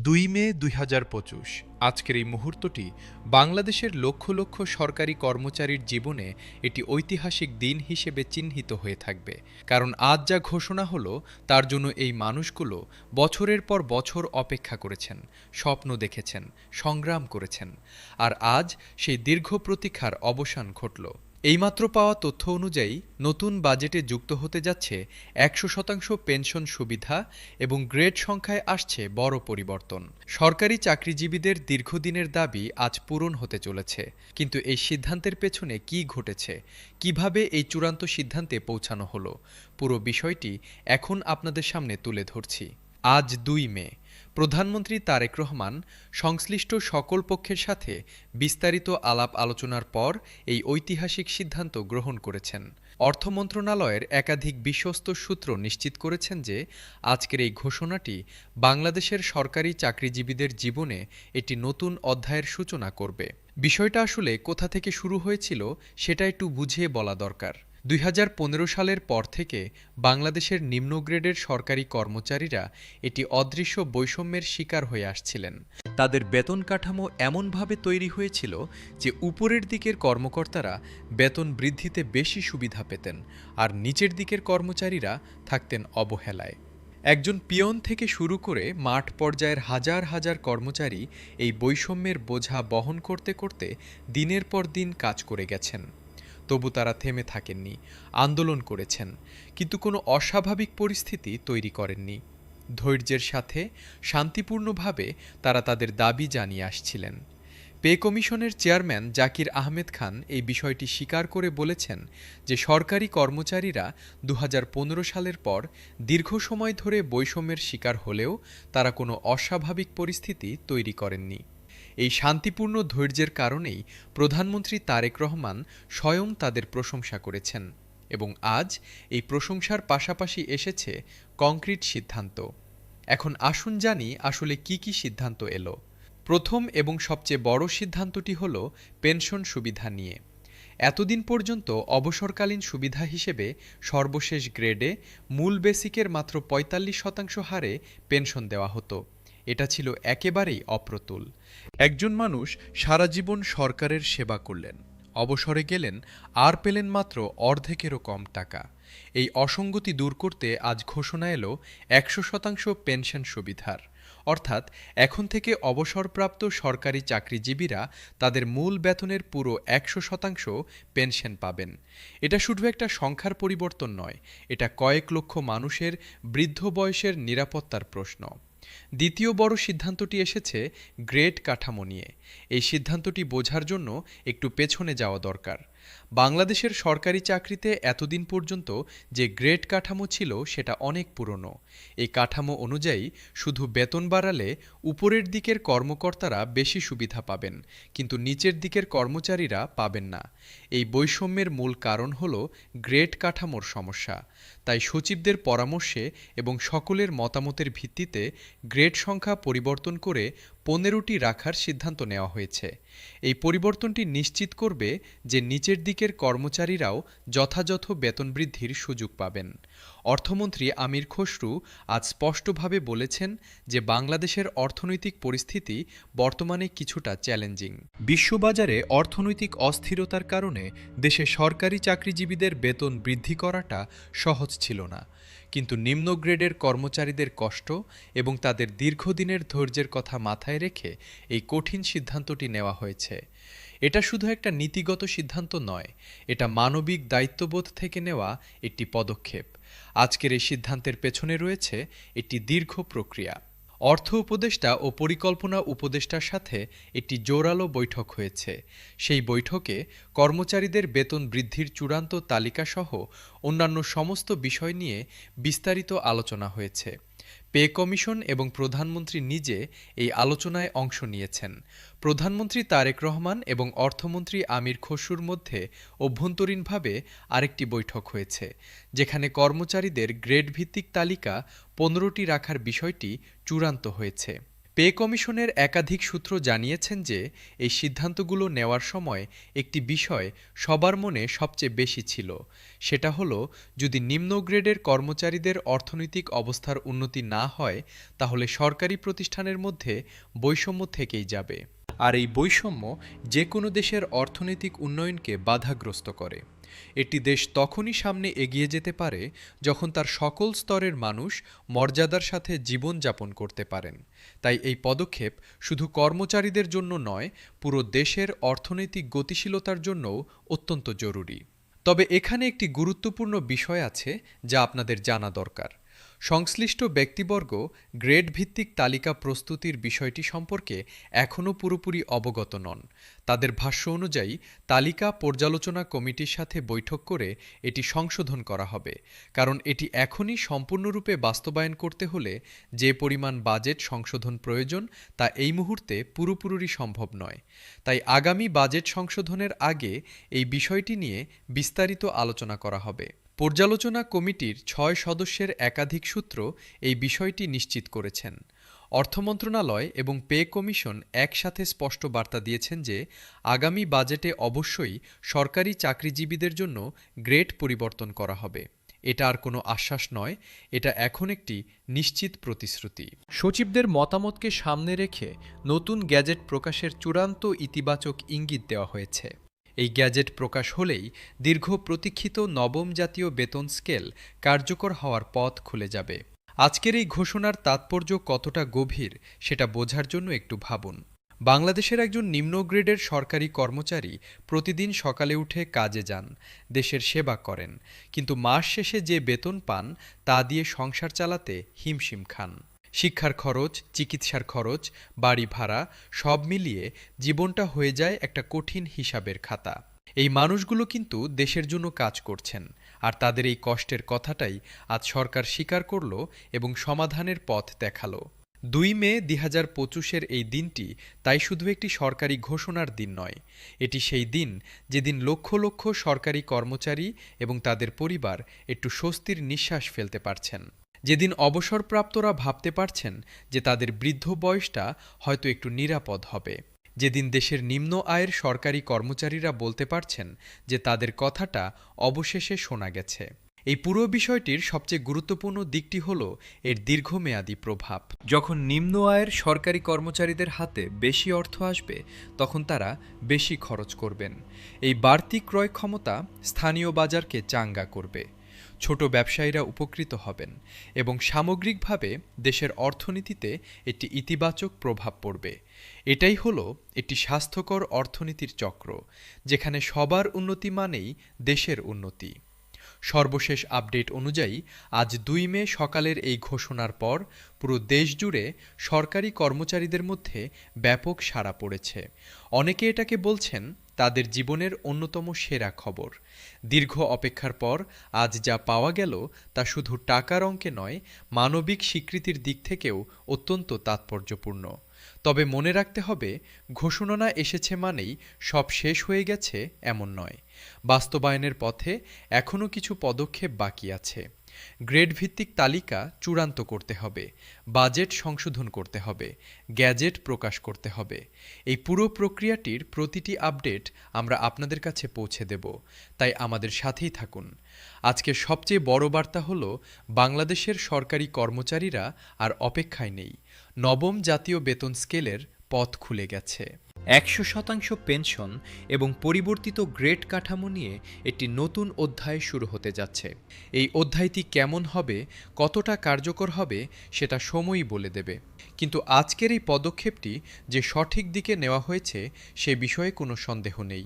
২ মে ২০২৫ আজকের এই মুহূর্তটি বাংলাদেশের লক্ষ লক্ষ সরকারি কর্মচারীর জীবনে এটি ঐতিহাসিক দিন হিসেবে চিহ্নিত হয়ে থাকবে। কারণ আজ যা ঘোষণা হলো তার জন্য এই মানুষগুলো বছরের পর বছর অপেক্ষা করেছেন, স্বপ্ন দেখেছেন, সংগ্রাম করেছেন। আর আজ সেই দীর্ঘ প্রতীক্ষার অবসান ঘটল। এইমাত্র পাওয়া তথ্য অনুযায়ী নতুন বাজেটে যুক্ত হতে যাচ্ছে ১০০% পেনশন সুবিধা এবং গ্রেড সংখ্যায় আসছে বড় পরিবর্তন। সরকারি চাকরিজীবীদের দীর্ঘদিনের দাবি আজ পূরণ হতে চলেছে। কিন্তু এই সিদ্ধান্তের পেছনে কি ঘটেছে, কিভাবে এই চূড়ান্ত সিদ্ধান্তে পৌঁছানো হলো, পুরো বিষয়টি এখন আপনাদের সামনে তুলে ধরছি। আজ ২ মে প্রধানমন্ত্রী তারেক রহমান সংশ্লিষ্ট সকল পক্ষের সাথে বিস্তারিত আলাপ আলোচনার পর এই ঐতিহাসিক সিদ্ধান্ত গ্রহণ করেছেন। অর্থ মন্ত্রণালয়ের একাধিক বিশ্বস্ত সূত্র নিশ্চিত করেছেন যে আজকের এই ঘোষণাটি বাংলাদেশের সরকারি চাকরিজীবীদের জীবনে একটি নতুন অধ্যায়ের সূচনা করবে। বিষয়টা আসলে কোথা থেকে শুরু হয়েছিল সেটা একটু বুঝিয়ে বলা দরকার। ২০১৫ সালের পর থেকে বাংলাদেশের নিম্ন গ্রেডের সরকারি কর্মচারীরা এটি অদৃশ্য বৈষম্যের শিকার হয়ে আসছিলেন। তাদের বেতন কাঠামো এমনভাবে তৈরি হয়েছিল যে উপরের দিকের কর্মকর্তারা বেতন বৃদ্ধিতে বেশি সুবিধা পেতেন, আর নিচের দিকের কর্মচারীরা থাকতেন অবহেলায়। একজন পিয়ন থেকে শুরু করে মাঠ পর্যায়ের হাজার হাজার কর্মচারী এই বৈষম্যের বোঝা বহন করতে করতে দিনের পর দিন কাজ করে গেছেন। তবু তারা থেমে থাকেননি, আন্দোলন করেছেন, কিন্তু কোনো অস্বাভাবিক পরিস্থিতি তৈরি করেননি। ধৈর্যের সাথে শান্তিপূর্ণভাবে তারা তাদের দাবি জানিয়ে আসছিলেন। পে কমিশনের চেয়ারম্যান জাকির আহমেদ খান এই বিষয়টি স্বীকার করে বলেছেন যে সরকারি কর্মচারীরা ২০১৫ সালের পর দীর্ঘ সময় ধরে বৈষম্যের শিকার হলেও তারা কোনো অস্বাভাবিক পরিস্থিতি তৈরি করেননি। এই শান্তিপূর্ণ ধৈর্যের কারণেই প্রধানমন্ত্রী তারেক রহমান স্বয়ং তাদের প্রশংসা করেছেন, এবং আজ এই প্রশংসার পাশাপাশি এসেছে কংক্রিট সিদ্ধান্ত। এখন আসুন জানি আসলে কি কি সিদ্ধান্ত এলো। প্রথম এবং সবচেয়ে বড় সিদ্ধান্তটি হল পেনশন সুবিধা নিয়ে। এতদিন পর্যন্ত অবসরকালীন সুবিধা হিসেবে সর্বশেষ গ্রেডে মূল বেসিকের মাত্র ৪৫% হারে পেনশন দেওয়া হতো। এটা ছিল একেবারেই অপ্রতুল। একজন মানুষ সারা জীবন সরকারের সেবা করলেন, অবসরে গেলেন, আর পেলেন মাত্র অর্ধেকেরও কম টাকা। এই অসঙ্গতি দূর করতে আজ ঘোষণা এলো ১০০% পেনশন সুবিধার। অর্থাৎ এখন থেকে অবসরপ্রাপ্ত সরকারি চাকরিজীবীরা তাদের মূল বেতনের পুরো ১০০% পেনশন পাবেন। এটা শুধু একটা সংখ্যার পরিবর্তন নয়, এটা কয়েক লক্ষ মানুষের বৃদ্ধ বয়সের নিরাপত্তার প্রশ্ন। দ্বিতীয় বড় সিদ্ধান্তটি এসেছে গ্রেড কাঠামো নিয়ে। এই সিদ্ধান্তটি বোঝার জন্য একটু পেছনে যাওয়া দরকার। বাংলাদেশের সরকারি চাকরিতে এতদিন পর্যন্ত যে গ্রেড কাঠামো ছিল সেটা অনেক পুরনো। এই কাঠামো অনুযায়ী শুধু বেতন বাড়ালে উপরের দিকের কর্মকর্তারা বেশি সুবিধা পাবেন, কিন্তু নিচের দিকের কর্মচারীরা পাবেন না। এই বৈষম্যের মূল কারণ হল গ্রেড কাঠামোর সমস্যা। তাই সচিবদের পরামর্শে এবং সকলের মতামতের ভিত্তিতে গ্রেড সংখ্যা পরিবর্তন করে ১৫টি রাখার সিদ্ধান্ত নেওয়া হয়েছে। এই পরিবর্তনটি নিশ্চিত করবে যে নিচের দিকের কর্মচারীরাও যথাযথ বেতন বৃদ্ধির সুযোগ পাবেন। অর্থমন্ত্রী আমির খসরু আজ স্পষ্টভাবে বলেছেন যে বাংলাদেশের অর্থনৈতিক পরিস্থিতি বর্তমানে কিছুটা চ্যালেঞ্জিং। বিশ্ববাজারে অর্থনৈতিক অস্থিরতার কারণে দেশে সরকারি চাকরিজীবীদের বেতন বৃদ্ধি করাটা সহজ ছিল না। কিন্তু নিম্ন গ্রেডের কর্মচারীদের কষ্ট এবং তাদের দীর্ঘদিনের ধৈর্যের কথা মাথায় রেখে এই কঠিন সিদ্ধান্তটি নেওয়া হয়েছে। এটা শুধু একটা নীতিগত সিদ্ধান্ত নয়, এটা মানবিক দায়িত্ববোধ থেকে নেওয়া একটি পদক্ষেপ। আজকের এই সিদ্ধান্তের পেছনে রয়েছে একটি দীর্ঘ প্রক্রিয়া। অর্থ উপদেষ্টা ও পরিকল্পনা উপদেষ্টার সাথে একটি জোরালো বৈঠক হয়েছে। সেই বৈঠকে কর্মচারীদের বেতন বৃদ্ধির চূড়ান্ত তালিকাসহ অন্যান্য সমস্ত বিষয় নিয়ে বিস্তারিত আলোচনা হয়েছে। পে কমিশন এবং প্রধানমন্ত্রী নিজে এই আলোচনায় অংশ নিয়েছেন। প্রধানমন্ত্রী তারেক রহমান এবং অর্থমন্ত্রী আমির খসরুর মধ্যে অভ্যন্তরীণভাবে আরেকটি বৈঠক হয়েছে, যেখানে কর্মচারীদের গ্রেড ভিত্তিক তালিকা ১৫টি রাখার বিষয়টি চূড়ান্ত হয়েছে। পে কমিশনের একাধিক সূত্র জানিয়েছেন যে এই সিদ্ধান্তগুলো নেওয়ার সময় একটি বিষয় সবার মনে সবচেয়ে বেশি ছিল, সেটা হলো যদি নিম্ন গ্রেডের কর্মচারীদের অর্থনৈতিক অবস্থার উন্নতি না হয় তাহলে সরকারি প্রতিষ্ঠানের মধ্যে বৈষম্য থেকেই যাবে। আর এই বৈষম্য যে কোনো দেশের অর্থনৈতিক উন্নয়নকে বাধাগ্রস্ত করে। একটি দেশ তখনই সামনে এগিয়ে যেতে পারে যখন তার সকল স্তরের মানুষ মর্যাদার সাথে জীবনযাপন করতে পারেন। তাই এই পদক্ষেপ শুধু কর্মচারীদের জন্য নয়, পুরো দেশের অর্থনৈতিক গতিশীলতার জন্যও অত্যন্ত জরুরি। তবে এখানে একটি গুরুত্বপূর্ণ বিষয় আছে যা আপনাদের জানা দরকার। সংশ্লিষ্ট ব্যক্তিবর্গ গ্রেড ভিত্তিক তালিকা প্রস্তুতির বিষয়টি সম্পর্কে এখনও পুরোপুরি অবগত নন। তাদের ভাষ্য অনুযায়ী তালিকা পর্যালোচনা কমিটির সাথে বৈঠক করে এটি সংশোধন করা হবে, কারণ এটি এখনই সম্পূর্ণরূপে বাস্তবায়ন করতে হলে যে পরিমাণ বাজেট সংশোধন প্রয়োজন তা এই মুহূর্তে পুরোপুরি সম্ভব নয়। তাই আগামী বাজেট সংশোধনের আগে এই বিষয়টি নিয়ে বিস্তারিত আলোচনা করা হবে। পর্যালোচনা কমিটির ৬ সদস্যের একাধিক সূত্র এই বিষয়টি নিশ্চিত করেছেন। অর্থ মন্ত্রণালয় এবং পে কমিশন একসাথে স্পষ্ট বার্তা দিয়েছেন যে আগামী বাজেটে অবশ্যই সরকারি চাকরিজীবীদের জন্য গ্রেড পরিবর্তন করা হবে। এটা আর কোনো আশ্বাস নয়, এটা এখন একটি নিশ্চিত প্রতিশ্রুতি। সচিবদের মতামতকে সামনে রেখে নতুন গ্যাজেট প্রকাশের চূড়ান্ত ইতিবাচক ইঙ্গিত দেওয়া হয়েছে। এই গ্যাজেট প্রকাশ হলেই দীর্ঘ প্রতীক্ষিত নবম জাতীয় বেতন স্কেল কার্যকর হওয়ার পথ খুলে যাবে। আজকের এই ঘোষণার তাৎপর্য কতটা গভীর সেটা বোঝার জন্য একটু ভাবুন। বাংলাদেশের একজন নিম্ন গ্রেডের সরকারি কর্মচারী প্রতিদিন সকালে উঠে কাজে যান, দেশের সেবা করেন, কিন্তু মাস শেষে যে বেতন পান তা দিয়ে সংসার চালাতে হিমশিম খান। শিক্ষার খরচ, চিকিৎসার খরচ, বাড়ি ভাড়া সব মিলিয়ে জীবনটা হয়ে যায় একটা কঠিন হিসাবের খাতা। এই মানুষগুলো কিন্তু দেশের জন্য কাজ করছেন, আর তাদের এই কষ্টের কথাটাই আজ সরকার স্বীকার করল এবং সমাধানের পথ দেখালো। ২ মে ২০২৫-এর এই দিনটি তাই শুধু একটি সরকারি ঘোষণার দিন নয়, এটি সেই দিন যেদিন লক্ষ লক্ষ সরকারি কর্মচারী এবং তাদের পরিবার একটু স্বস্তির নিঃশ্বাস ফেলতে পারছেন। যেদিন অবসরপ্রাপ্তরা ভাবতে পারছেন যে তাদের বৃদ্ধ বয়সটা হয়তো একটু নিরাপদ হবে। যেদিন দেশের নিম্ন আয়ের সরকারি কর্মচারীরা বলতে পারছেন যে তাদের কথাটা অবশেষে শোনা গেছে। এই পুরো বিষয়টির সবচেয়ে গুরুত্বপূর্ণ দিকটি হল এর দীর্ঘমেয়াদী প্রভাব। যখন নিম্ন আয়ের সরকারি কর্মচারীদের হাতে বেশি অর্থ আসবে তখন তারা বেশি খরচ করবেন। এই বাড়তি ক্রয় ক্ষমতা স্থানীয় বাজারকে চাঙ্গা করবে, ছোট ব্যবসায়ীরা উপকৃত হবেন এবং সামগ্রিকভাবে দেশের অর্থনীতিতে একটি ইতিবাচক প্রভাব পড়বে। এটাই হলো একটি স্বাস্থ্যকর অর্থনীতির চক্র, যেখানে সবার উন্নতি মানেই দেশের উন্নতি। সর্বশেষ আপডেট অনুযায়ী আজ ২ মে সকালের এই ঘোষণার পর পুরো দেশ জুড়ে সরকারি কর্মচারীদের মধ্যে ব্যাপক সাড়া পড়েছে। অনেকে এটাকে বলছেন তাদের জীবনের অন্যতম সেরা খবর। দীর্ঘ অপেক্ষার পর আজ যা পাওয়া গেল তা শুধু টাকার অঙ্কে নয়, মানবিক স্বীকৃতির দিক থেকেও অত্যন্ত তাৎপর্যপূর্ণ। তবে মনে রাখতে হবে, ঘোষণা এসেছে মানেই সব শেষ হয়ে গেছে এমন নয়। বাস্তবায়নের পথে এখনও কিছু পদক্ষেপ বাকি আছে। গ্রেড ভিত্তিক তালিকা চূড়ান্ত করতে হবে, বাজেট সংশোধন করতে হবে, গ্যাজেট প্রকাশ করতে হবে। এই পুরো প্রক্রিয়াটির প্রতিটি আপডেট আমরা আপনাদের কাছে পৌঁছে দেব, তাই আমাদের সাথেই থাকুন। আজকের সবচেয়ে বড় বার্তা হলো বাংলাদেশের সরকারি কর্মচারীরা আর অপেক্ষায় নেই। নবম জাতীয় বেতন স্কেলের পথ খুলে গেছে। ১০০% পেনশন এবং পরিবর্তিত গ্রেড কাঠামো নিয়ে একটি নতুন অধ্যায় শুরু হতে যাচ্ছে। এই অধ্যায়টি কেমন হবে, কতটা কার্যকর হবে সেটা সময়ই বলে দেবে। কিন্তু আজকের এই পদক্ষেপটি যে সঠিক দিকে নেওয়া হয়েছে সে বিষয়ে কোনো সন্দেহ নেই।